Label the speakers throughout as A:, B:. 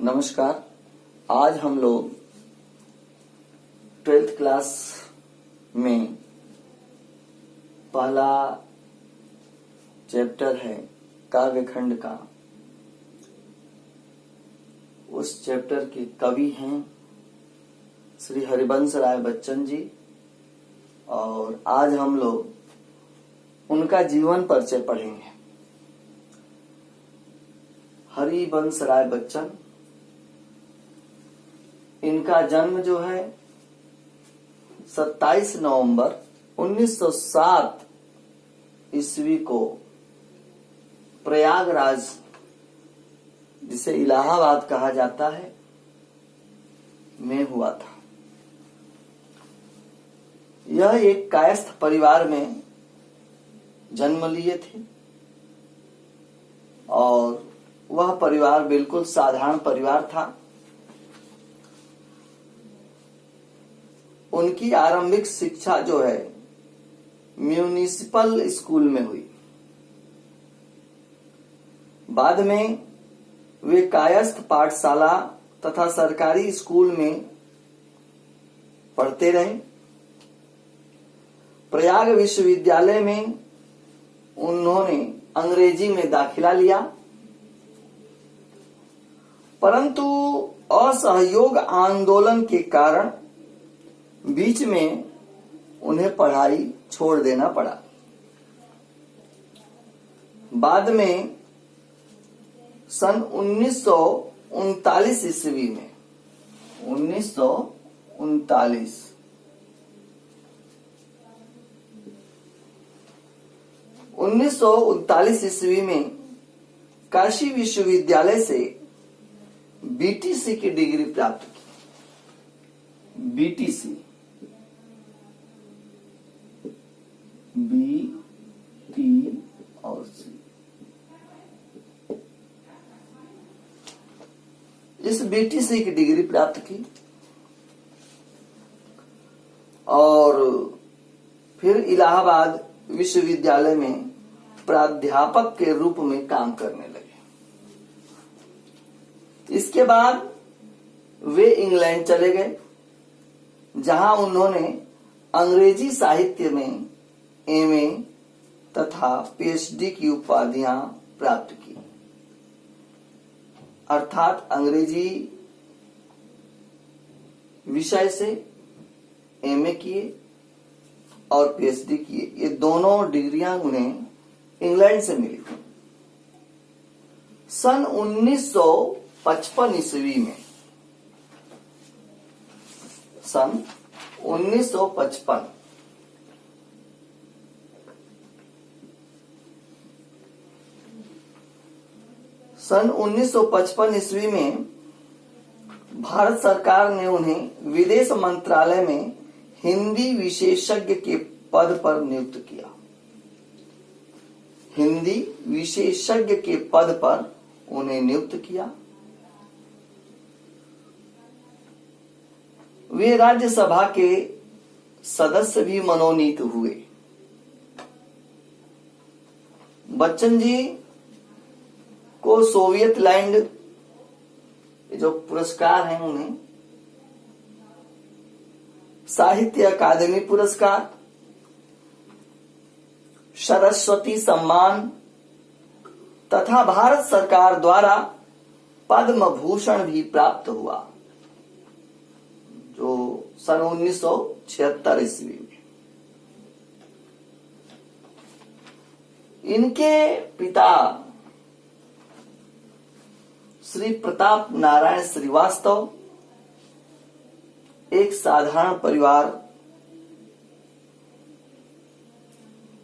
A: नमस्कार। आज हम लोग 12th क्लास में पहला चैप्टर है काव्यखंड का। उस चैप्टर के कवि हैं श्री हरिवंश राय बच्चन जी, और आज हम लोग उनका जीवन परिचय पढ़ेंगे। हरिवंश राय बच्चन, इनका जन्म जो है 27 नवंबर 1907 ईस्वी को प्रयागराज, जिसे इलाहाबाद कहा जाता है, में हुआ था। यह एक कायस्थ परिवार में जन्म लिए थे और वह परिवार बिल्कुल साधारण परिवार था। उनकी आरंभिक शिक्षा जो है म्युनिसिपल स्कूल में हुई। बाद में वे कायस्थ पाठशाला तथा सरकारी स्कूल में पढ़ते रहे। प्रयाग विश्वविद्यालय में उन्होंने अंग्रेजी में दाखिला लिया, परंतु असहयोग आंदोलन के कारण बीच में उन्हें पढ़ाई छोड़ देना पड़ा। बाद में सन 1939 ईस्वी में 1939 ईस्वी में काशी विश्वविद्यालय से बीटीसी की डिग्री प्राप्त की। बीटीसी, बी टी और सी, इस बीटीसी की डिग्री प्राप्त की और फिर इलाहाबाद विश्वविद्यालय में प्राध्यापक के रूप में काम करने लगे। इसके बाद वे इंग्लैंड चले गए, जहां उन्होंने अंग्रेजी साहित्य में एमए तथा पीएचडी की उपाधियां प्राप्त की। अर्थात अंग्रेजी विषय से एमए किए और पीएचडी किए। ये दोनों डिग्रियां उन्हें इंग्लैंड से मिली। सन 1955 ईस्वी में सन 1955 ईस्वी में भारत सरकार ने उन्हें विदेश मंत्रालय में हिंदी विशेषज्ञ के पद पर नियुक्त किया। हिंदी विशेषज्ञ के पद पर उन्हें नियुक्त किया। वे राज्यसभा के सदस्य भी मनोनीत हुए। बच्चन जी को सोवियत लैंड जो पुरस्कार हैं, उन्हें साहित्य अकादमी पुरस्कार, सरस्वती सम्मान तथा भारत सरकार द्वारा पद्म भूषण भी प्राप्त हुआ, जो सन 1976 ईस्वी में। इनके पिता श्री प्रताप नारायण श्रीवास्तव एक साधारण परिवार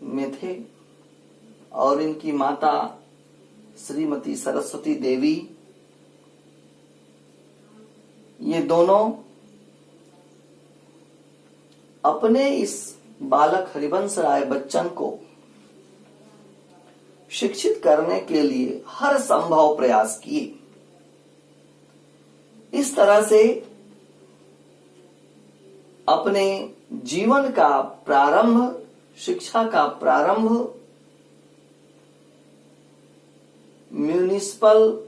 A: में थे और इनकी माता श्रीमती सरस्वती देवी, ये दोनों अपने इस बालक हरिवंश राय बच्चन को शिक्षित करने के लिए हर संभव प्रयास किए। इस तरह से अपने जीवन का प्रारंभ, शिक्षा का प्रारंभ म्युनिसिपल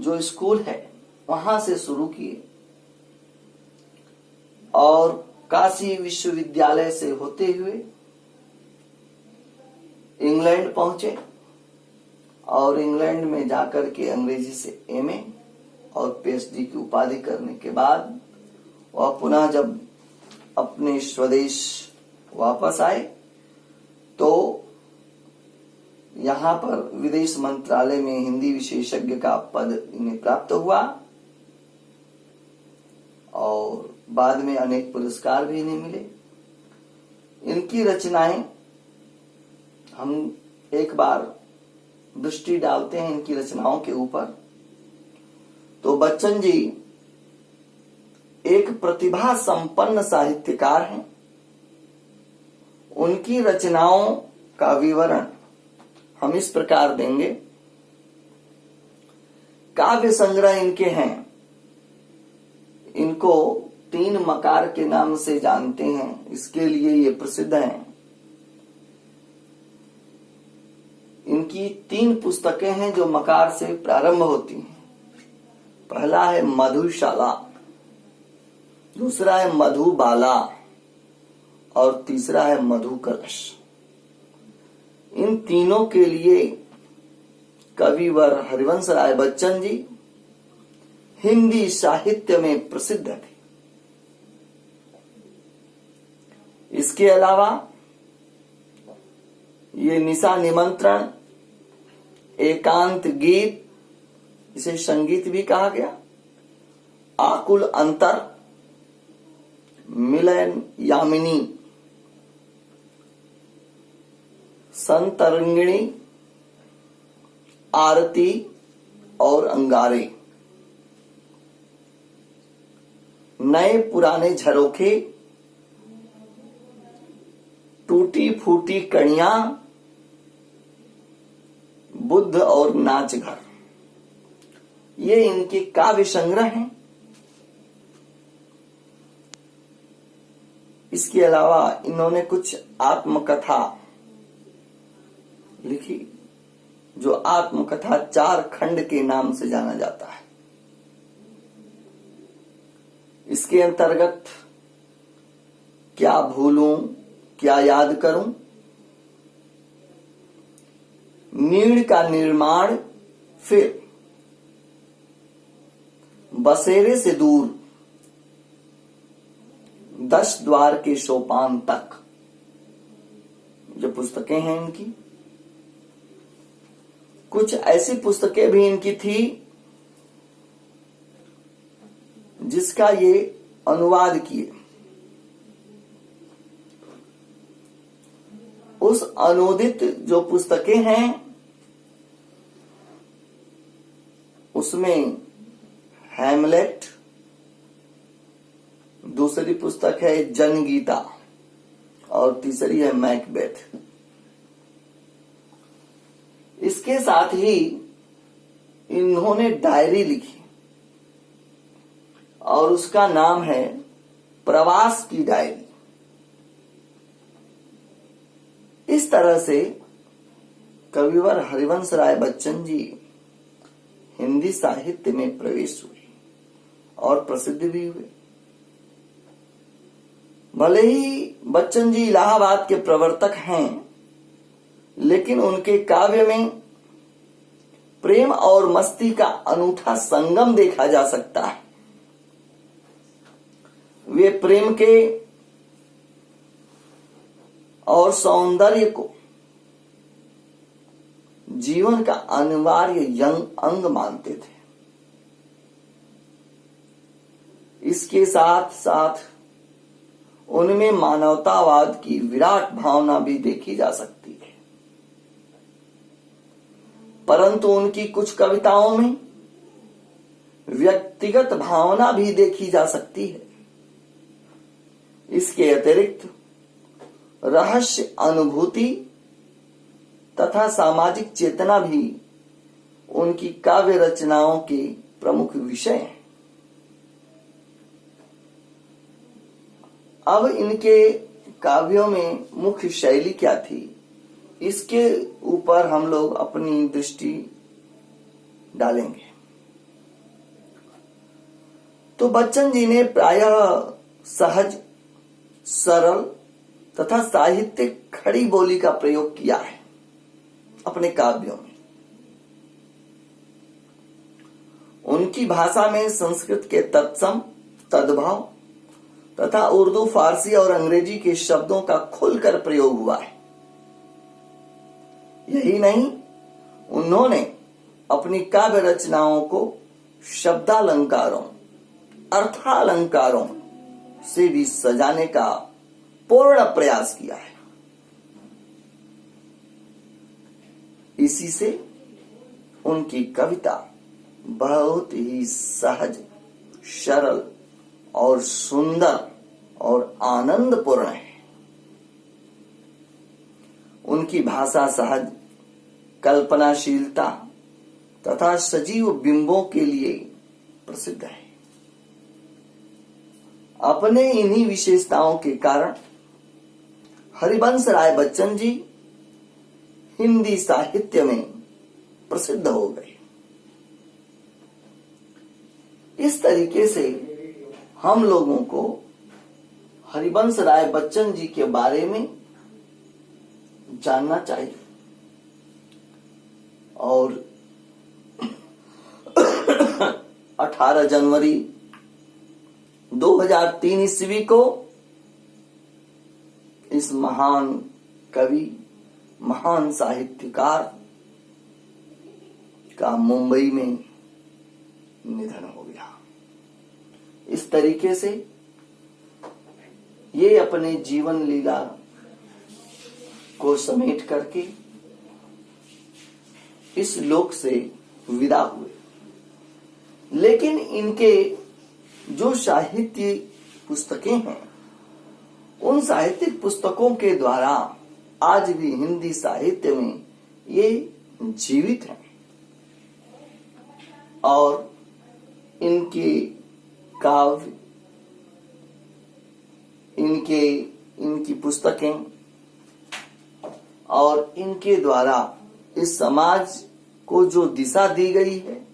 A: जो स्कूल है वहां से शुरू किए और काशी विश्वविद्यालय से होते हुए इंग्लैंड पहुंचे और इंग्लैंड में जाकर के अंग्रेजी से एमए और पीएचडी की उपाधि करने के बाद वह पुनः जब अपने स्वदेश वापस आए तो यहाँ पर विदेश मंत्रालय में हिंदी विशेषज्ञ का पद इन्हें प्राप्त हुआ और बाद में अनेक पुरस्कार भी इन्हें मिले। इनकी रचनाएं हम एक बार दृष्टि डालते हैं इनकी रचनाओं के ऊपर तो बच्चन जी एक प्रतिभा संपन्न साहित्यकार हैं। उनकी रचनाओं का विवरण हम इस प्रकार देंगे। काव्य संग्रह इनके हैं, इनको 3 मकार के नाम से जानते हैं, इसके लिए ये प्रसिद्ध हैं। इनकी 3 पुस्तकें हैं जो मकार से प्रारंभ होती हैं। पहला है मधुशाला, दूसरा है मधुबाला और तीसरा है मधुकलश। इन तीनों के लिए कविवर हरिवंश राय बच्चन जी हिंदी साहित्य में प्रसिद्ध थे। इसके अलावा ये निशा निमंत्रण, एकांत गीत, इसे संगीत भी कहा गया, आकुल अंतर, मिलन यामिनी, संतरंगिणी, आरती और अंगारे, नए पुराने झरोखे, टूटी फूटी कणियां, बुद्ध और नाच घर, ये इनके काव्य संग्रह हैं। इसके अलावा इन्होंने कुछ आत्मकथा लिखी जो आत्मकथा 4 खंड के नाम से जाना जाता है। इसके अंतर्गत क्या भूलूं क्या याद करूं, नीड़ का निर्माण, फिर बसेरे से दूर, 10 द्वार के सोपान तक, जो पुस्तकें हैं इनकी। कुछ ऐसी पुस्तकें भी इनकी थी जिसका ये अनुवाद किए। उस अनुदित जो पुस्तकें हैं उसमें हैमलेट, दूसरी पुस्तक है जनगीता और तीसरी है मैकबेथ। इसके साथ ही इन्होंने डायरी लिखी और उसका नाम है प्रवास की डायरी। इस तरह से कविवर हरिवंश राय बच्चन जी हिंदी साहित्य में प्रवेश हुए और प्रसिद्ध भी हुए। भले ही बच्चन जी इलाहाबाद के प्रवर्तक हैं, लेकिन उनके काव्य में प्रेम और मस्ती का अनूठा संगम देखा जा सकता है। वे प्रेम के और सौंदर्य को जीवन का अनिवार्य अंग मानते थे। इसके साथ साथ उनमें मानवतावाद की विराट भावना भी देखी जा सकती है। परंतु उनकी कुछ कविताओं में व्यक्तिगत भावना भी देखी जा सकती है। इसके अतिरिक्त रहस्य अनुभूति तथा सामाजिक चेतना भी उनकी काव्य रचनाओं के प्रमुख विषय हैं। अब इनके काव्यों में मुख्य शैली क्या थी, इसके ऊपर हम लोग अपनी दृष्टि डालेंगे। तो बच्चन जी ने प्रायः सहज, सरल तथा साहित्यिक खड़ी बोली का प्रयोग किया है अपने काव्यों में। उनकी भाषा में संस्कृत के तत्सम, तद्भव तथा उर्दू, फारसी और अंग्रेजी के शब्दों का खुलकर प्रयोग हुआ है। यही नहीं, उन्होंने अपनी काव्य रचनाओं को शब्दालंकारों, अर्थालंकारों से भी सजाने का पूर्ण प्रयास किया है। इसी से उनकी कविता बहुत ही सहज, सरल और सुंदर और आनंदपूर्ण है। उनकी भाषा सहज, कल्पनाशीलता तथा सजीव बिंबों के लिए प्रसिद्ध है। अपने इन्हीं विशेषताओं के कारण हरिवंश राय बच्चन जी हिंदी साहित्य में प्रसिद्ध हो गए। इस तरीके से हम लोगों को हरिवंश राय बच्चन जी के बारे में जानना चाहिए। और 18 जनवरी 2003 ईस्वी को इस महान कवि, महान साहित्यकार का मुंबई में निधन हो गया। इस तरीके से ये अपने जीवन लीला को समेट करके इस लोक से विदा हुए। लेकिन इनके जो साहित्य पुस्तकें हैं, उन साहित्यिक पुस्तकों के द्वारा आज भी हिंदी साहित्य में ये जीवित हैं और इनके काव्य, इनकी पुस्तकें और इनके द्वारा इस समाज को जो दिशा दी गई है,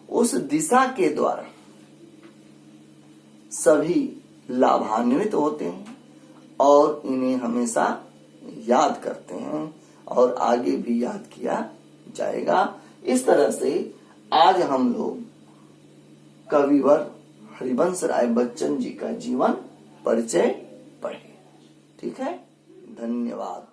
A: उस दिशा के द्वारा सभी लाभान्वित होते हैं और इन्हें हमेशा याद करते हैं और आगे भी याद किया जाएगा। इस तरह से आज हम लोग कविवर हरिवंश राय बच्चन जी का जीवन परिचय पढ़े। ठीक है, धन्यवाद।